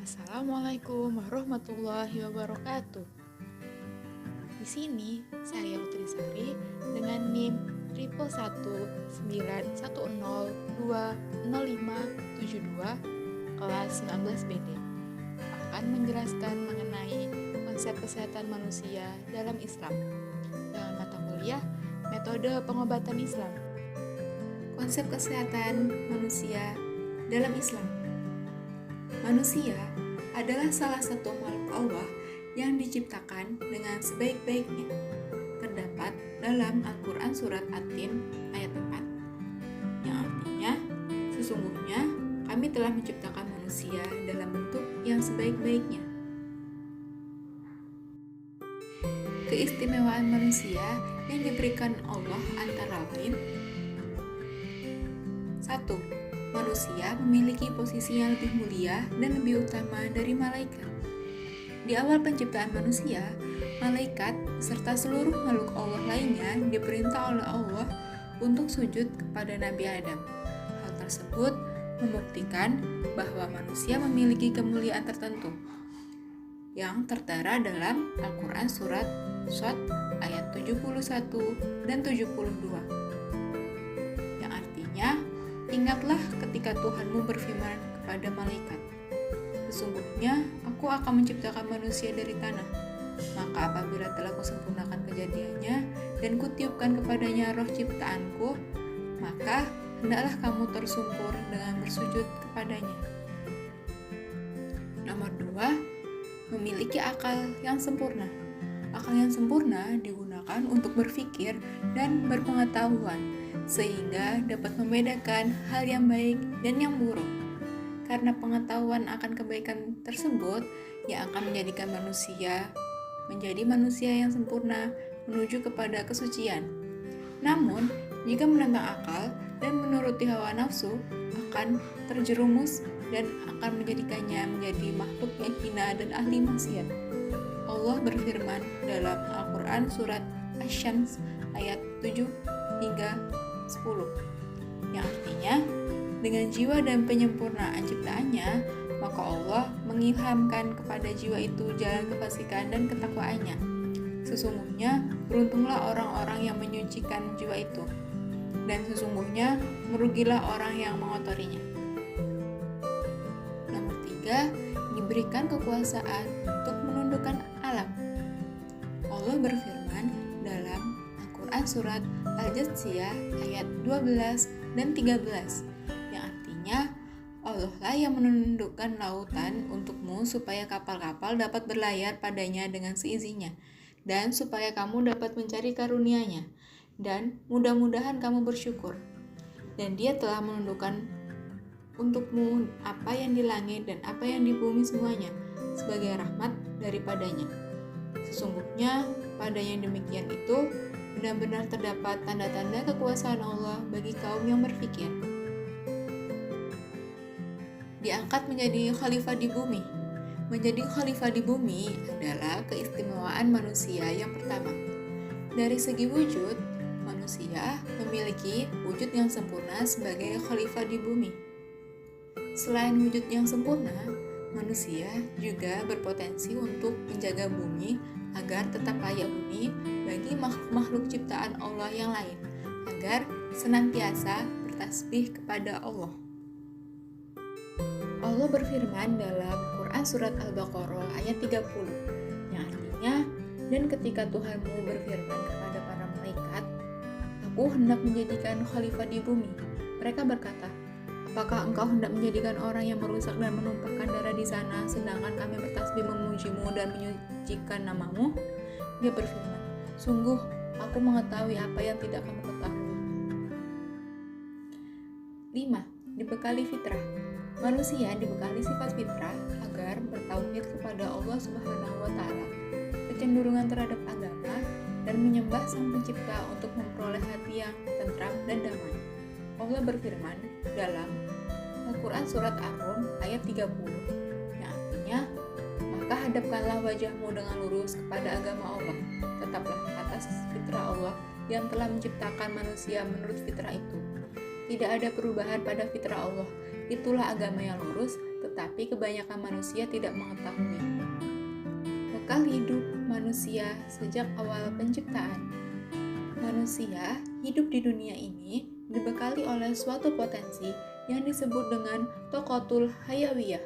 Assalamualaikum warahmatullahi wabarakatuh. Di sini saya Putri Sari dengan NIM 11191020572 kelas 19 BD akan menjelaskan mengenai konsep kesehatan manusia dalam Islam dalam mata kuliah metode pengobatan Islam. Konsep kesehatan manusia dalam Islam. Manusia adalah salah satu makhluk Allah yang diciptakan dengan sebaik-baiknya. Terdapat dalam Al-Quran Surat At-Tin ayat 4, yang artinya, sesungguhnya kami telah menciptakan manusia dalam bentuk yang sebaik-baiknya. Keistimewaan manusia yang diberikan Allah antara lain: 1. Manusia memiliki posisi yang lebih mulia dan lebih utama dari malaikat. Di awal penciptaan manusia, malaikat serta seluruh makhluk Allah lainnya diperintah oleh Allah untuk sujud kepada Nabi Adam. Hal tersebut membuktikan bahwa manusia memiliki kemuliaan tertentu yang tertera dalam Al-Quran Surat Shad ayat 71 dan 72, yang artinya, ingatlah ketika Tuhanmu berfirman kepada malaikat, sesungguhnya aku akan menciptakan manusia dari tanah. Maka apabila telah kusempurnakan kejadiannya dan kutiupkan kepadanya roh ciptaanku, maka hendaklah kamu tersungkur dengan bersujud kepadanya. Nomor 2, memiliki akal yang sempurna. Akal yang sempurna digunakan untuk berpikir dan berpengetahuan, sehingga dapat membedakan hal yang baik dan yang buruk. Karena pengetahuan akan kebaikan tersebut yang akan menjadikan manusia menjadi manusia yang sempurna menuju kepada kesucian. Namun, jika menentang akal dan menuruti hawa nafsu, akan terjerumus dan akan menjadikannya menjadi makhluk yang hina dan ahli maksiat. Allah berfirman dalam Al-Quran Surat Asy-Syams ayat 7 hingga 10, yang artinya, dengan jiwa dan penyempurnaan ciptaannya, maka Allah mengilhamkan kepada jiwa itu jalan kefasikan dan ketakwaannya. Sesungguhnya beruntunglah orang-orang yang menyucikan jiwa itu, dan sesungguhnya merugilah orang yang mengotorinya. Nomor 3, diberikan kekuasaan untuk menundukkan alam. Allah berfirman dalam Al-Quran Surat Al-Jathiyah ayat 12 dan 13, yang artinya, Allah lah yang menundukkan lautan untukmu supaya kapal-kapal dapat berlayar padanya dengan seizinnya, dan supaya kamu dapat mencari karunia-Nya, dan mudah-mudahan kamu bersyukur. Dan Dia telah menundukkan untukmu apa yang di langit dan apa yang di bumi semuanya, sebagai rahmat daripadanya. Sesungguhnya pada yang demikian itu benar-benar terdapat tanda-tanda kekuasaan Allah bagi kaum yang berfikir. Diangkat menjadi khalifah di bumi. Menjadi khalifah di bumi adalah keistimewaan manusia yang pertama. Dari segi wujud, manusia memiliki wujud yang sempurna sebagai khalifah di bumi. Selain wujud yang sempurna, manusia juga berpotensi untuk menjaga bumi agar tetap layak huni bagi makhluk-makhluk ciptaan Allah yang lain, agar senantiasa bertasbih kepada Allah. Allah berfirman dalam Quran Surat Al-Baqarah ayat 30, yang artinya, dan ketika Tuhanmu berfirman kepada para malaikat, aku hendak menjadikan khalifah di bumi. Mereka berkata, apakah engkau hendak menjadikan orang yang merusak dan menumpahkan darah di sana, sedangkan kami bertasbih memujimu dan menyucikan namamu? Dia berfirman, sungguh aku mengetahui apa yang tidak kamu ketahui. 5. Dibekali fitrah. Manusia dibekali sifat fitrah agar bertauhid kepada Allah Subhanahu wa Ta'ala, kecenderungan terhadap agama, dan menyembah Sang Pencipta untuk memperoleh hati yang tentram dan damai. Allah berfirman dalam Al-Quran Surat Ar-Rum ayat 30, yang artinya, maka hadapkanlah wajahmu dengan lurus kepada agama Allah, tetaplah atas fitrah Allah yang telah menciptakan manusia menurut fitrah itu. Tidak ada perubahan pada fitrah Allah, itulah agama yang lurus, tetapi kebanyakan manusia tidak mengetahui. Bekal hidup manusia sejak awal penciptaan. Manusia hidup di dunia ini dibekali oleh suatu potensi yang disebut dengan toqotul hayawiyah.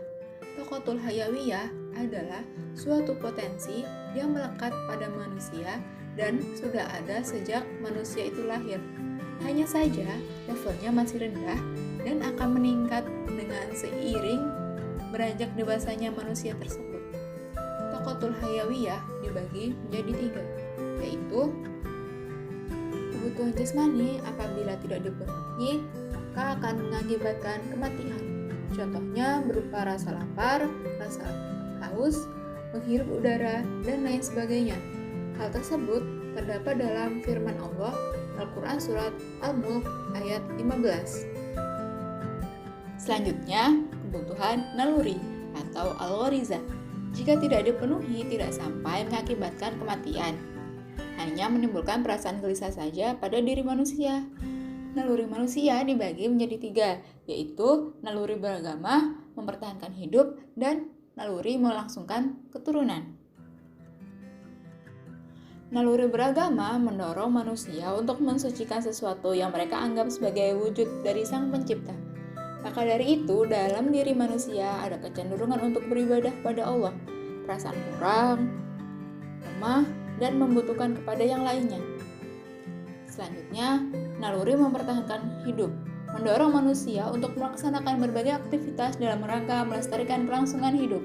Toqotul hayawiyah adalah suatu potensi yang melekat pada manusia dan sudah ada sejak manusia itu lahir. Hanya saja levelnya masih rendah dan akan meningkat dengan seiring beranjak dewasanya manusia tersebut. Toqotul hayawiyah dibagi menjadi 3, yaitu kebutuhan jasmani apabila tidak dipenuhi maka akan mengakibatkan kematian. Contohnya berupa rasa lapar, rasa haus, menghirup udara, dan lain sebagainya. Hal tersebut terdapat dalam firman Allah Al-Quran Surat Al-Mulk ayat 15. Selanjutnya, kebutuhan naluri atau al-gharizah. Jika tidak dipenuhi, tidak sampai mengakibatkan kematian. Hanya menimbulkan perasaan gelisah saja pada diri manusia. Naluri manusia dibagi menjadi 3, yaitu naluri beragama, mempertahankan hidup, dan naluri melangsungkan keturunan. Naluri beragama mendorong manusia untuk mensucikan sesuatu yang mereka anggap sebagai wujud dari Sang Pencipta. Maka dari itu, dalam diri manusia ada kecenderungan untuk beribadah pada Allah, perasaan kurang, lemah, dan membutuhkan kepada yang lainnya. Selanjutnya, naluri mempertahankan hidup, mendorong manusia untuk melaksanakan berbagai aktivitas dalam rangka melestarikan kelangsungan hidup.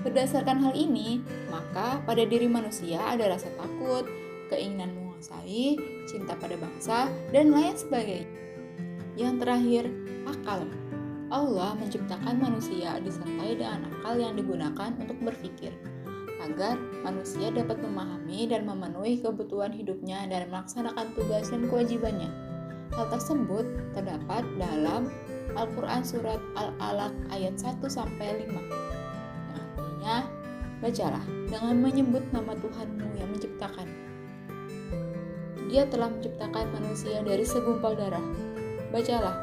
Berdasarkan hal ini, maka pada diri manusia ada rasa takut, keinginan menguasai, cinta pada bangsa, dan lain sebagainya. Yang terakhir, akal. Allah menciptakan manusia disertai dengan akal yang digunakan untuk berpikir, agar manusia dapat memahami dan memenuhi kebutuhan hidupnya dan melaksanakan tugas dan kewajibannya. Hal tersebut terdapat dalam Al-Quran Surat Al-Alaq ayat 1-5. Yang artinya, bacalah dengan menyebut nama Tuhanmu yang menciptakan. Dia telah menciptakan manusia dari segumpal darah. Bacalah,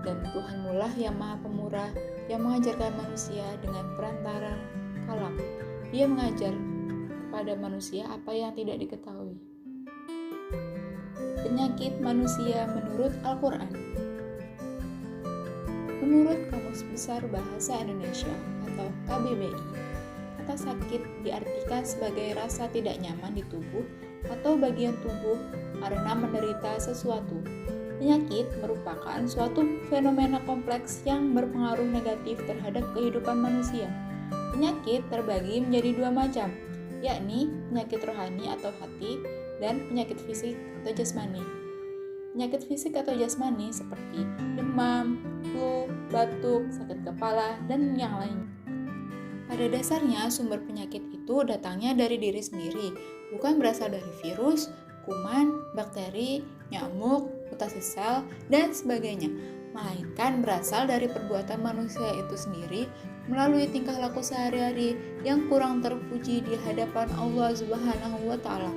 dan Tuhanmu lah yang maha pemurah, yang mengajarkan manusia dengan perantara kalam. Dia mengajar kepada manusia apa yang tidak diketahui. Penyakit manusia menurut Al-Quran. Menurut Kamus Besar Bahasa Indonesia atau KBBI, kata sakit diartikan sebagai rasa tidak nyaman di tubuh atau bagian tubuh karena menderita sesuatu. Penyakit merupakan suatu fenomena kompleks yang berpengaruh negatif terhadap kehidupan manusia. Penyakit terbagi menjadi 2 macam, yakni penyakit rohani atau hati dan penyakit fisik atau jasmani. Penyakit fisik atau jasmani seperti demam, flu, batuk, sakit kepala, dan yang lain. Pada dasarnya sumber penyakit itu datangnya dari diri sendiri, bukan berasal dari virus, kuman, bakteri, nyamuk, mutasi sel, dan sebagainya, melainkan berasal dari perbuatan manusia itu sendiri melalui tingkah laku sehari-hari yang kurang terpuji di hadapan Allah Subhanahu wa Ta'ala.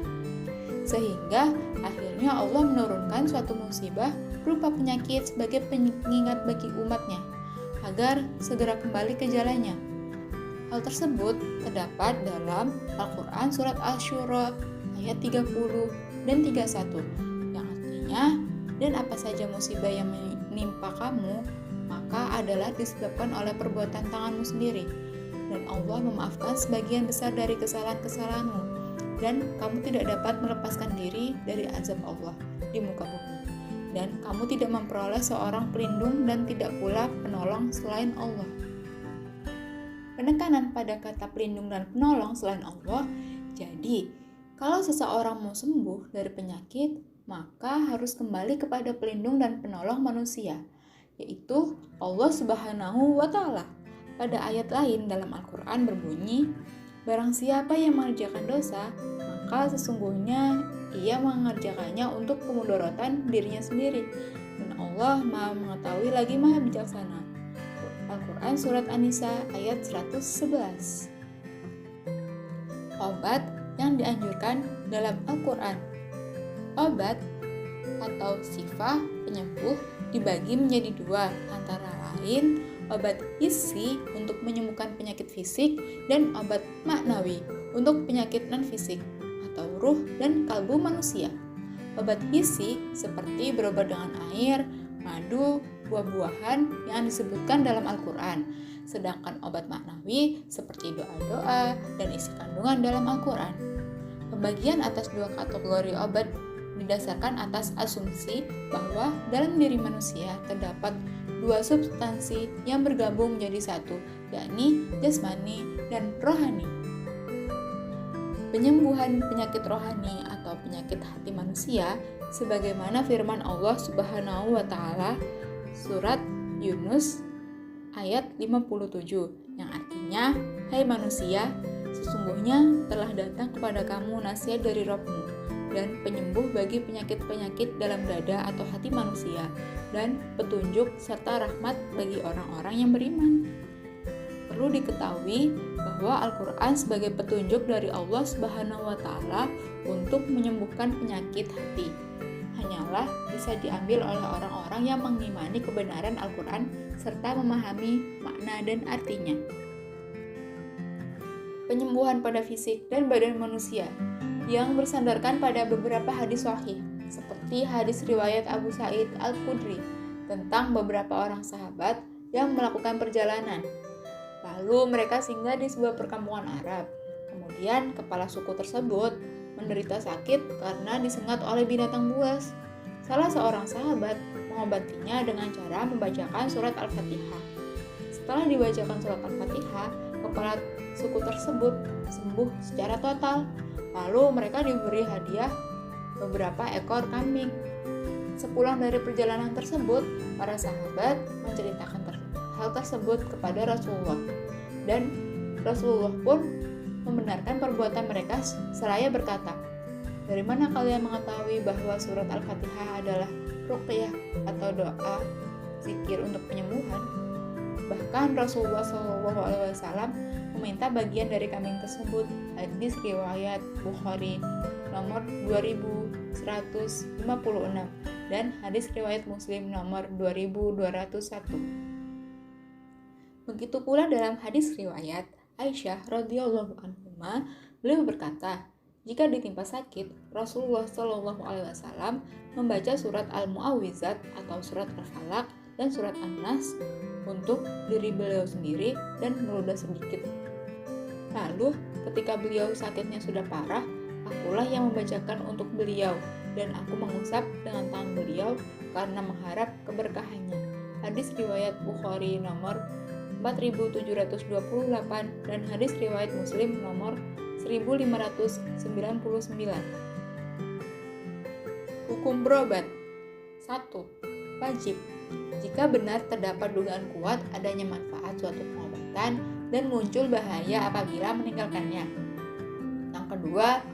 Sehingga akhirnya Allah menurunkan suatu musibah berupa penyakit sebagai pengingat bagi umatnya agar segera kembali ke jalannya. Hal tersebut terdapat dalam Al-Quran Surat Asy-Syura ayat 30 dan 31 yang artinya, dan apa saja musibah yang menimpa kamu maka adalah disebabkan oleh perbuatan tanganmu sendiri, dan Allah memaafkan sebagian besar dari kesalahan-kesalahanmu, dan kamu tidak dapat melepaskan diri dari azab Allah di muka bumi, dan kamu tidak memperoleh seorang pelindung dan tidak pula penolong selain Allah. Penekanan pada kata pelindung dan penolong selain Allah. Jadi, kalau seseorang mau sembuh dari penyakit, maka harus kembali kepada pelindung dan penolong manusia, yaitu Allah Subhanahu wa Ta'ala. Pada ayat lain dalam Al-Quran berbunyi, barang siapa yang mengerjakan dosa, maka sesungguhnya ia mengerjakannya untuk kemudaratan dirinya sendiri, dan Allah maha mengetahui lagi maha bijaksana. Al-Quran Surat An-Nisa ayat 111. Obat yang dianjurkan dalam Al-Quran. Obat atau sifat penyembuh dibagi menjadi 2, antara lain obat hissi untuk menyembuhkan penyakit fisik, dan obat maknawi untuk penyakit non-fisik atau ruh dan kalbu manusia. Obat hissi seperti berobat dengan air, madu, buah-buahan yang disebutkan dalam Al-Quran. Sedangkan obat maknawi seperti doa-doa dan isi kandungan dalam Al-Quran. Pembagian atas dua kategori obat didasarkan atas asumsi bahwa dalam diri manusia terdapat dua substansi yang bergabung menjadi satu, yakni jasmani dan rohani. Penyembuhan penyakit rohani atau penyakit hati manusia sebagaimana firman Allah Subhanahu wa taala surat Yunus ayat 57 yang artinya, "Hai manusia, sesungguhnya telah datang kepada kamu nasihat dari Rabb-Mu dan penyembuh bagi penyakit-penyakit dalam dada atau hati manusia dan petunjuk serta rahmat bagi orang-orang yang beriman." Perlu diketahui bahwa Al-Quran sebagai petunjuk dari Allah Subhanahu wa taala untuk menyembuhkan penyakit hati hanyalah bisa diambil oleh orang-orang yang mengimani kebenaran Al-Quran serta memahami makna dan artinya. Penyembuhan pada fisik dan badan manusia yang bersandarkan pada beberapa hadis sahih seperti hadis riwayat Abu Sa'id Al-Khudri tentang beberapa orang sahabat yang melakukan perjalanan. Lalu mereka singgah di sebuah perkampungan Arab. Kemudian kepala suku tersebut menderita sakit karena disengat oleh binatang buas. Salah seorang sahabat mengobatinya dengan cara membacakan surat Al-Fatihah. Setelah dibacakan surat Al-Fatihah, kepala suku tersebut sembuh secara total. Lalu mereka diberi hadiah beberapa ekor kambing. Sepulang dari perjalanan tersebut, para sahabat menceritakan hal tersebut kepada Rasulullah, dan Rasulullah pun membenarkan perbuatan mereka seraya berkata, "Dari mana kalian mengetahui bahwa surat Al-Fatihah adalah ruqyah atau doa zikir untuk penyembuhan?" Bahkan Rasulullah SAW meminta bagian dari kambing tersebut. Hadis riwayat Bukhari nomor 2156 dan hadis riwayat Muslim nomor 2201. Begitu pula dalam hadis riwayat Aisyah radhiyallahu anha, beliau berkata, jika ditimpa sakit, Rasulullah SAW membaca surat Al-Mu'awwizat atau surat Al-Falaq dan surat An-Nas untuk diri beliau sendiri dan meludah sedikit. Lalu, ketika beliau sakitnya sudah parah, akulah yang membacakan untuk beliau dan aku mengusap dengan tangan beliau karena mengharap keberkahannya. Hadis riwayat Bukhari nomor 4728 dan hadis riwayat Muslim nomor 1599. Hukum berobat. 1. Wajib. Jika benar terdapat dugaan kuat adanya manfaat suatu pengobatan dan muncul bahaya apabila meninggalkannya. Yang kedua,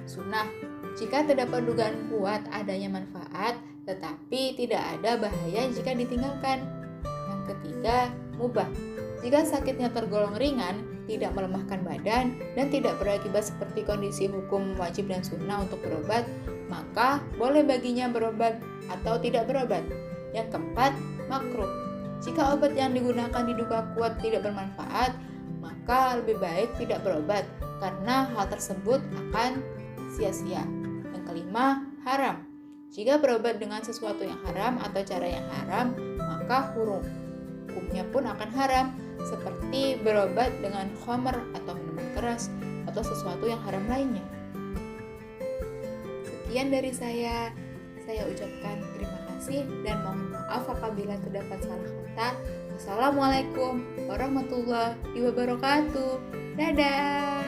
sunnah. Jika terdapat dugaan kuat adanya manfaat tetapi tidak ada bahaya jika ditinggalkan. Yang ketiga, mubah. Jika sakitnya tergolong ringan, tidak melemahkan badan, dan tidak berakibat seperti kondisi hukum wajib dan sunnah untuk berobat, maka boleh baginya berobat atau tidak berobat. Yang keempat, makruh. Jika obat yang digunakan diduga kuat tidak bermanfaat, maka lebih baik tidak berobat, karena hal tersebut akan sia-sia. Yang kelima, haram. Jika berobat dengan sesuatu yang haram atau cara yang haram, maka hukumnya pun akan haram, seperti berobat dengan khamr atau minuman keras atau sesuatu yang haram lainnya. Sekian dari saya ucapkan terima kasih dan mohon maaf apabila terdapat salah kata. Wassalamualaikum warahmatullahi wabarakatuh. Dadah.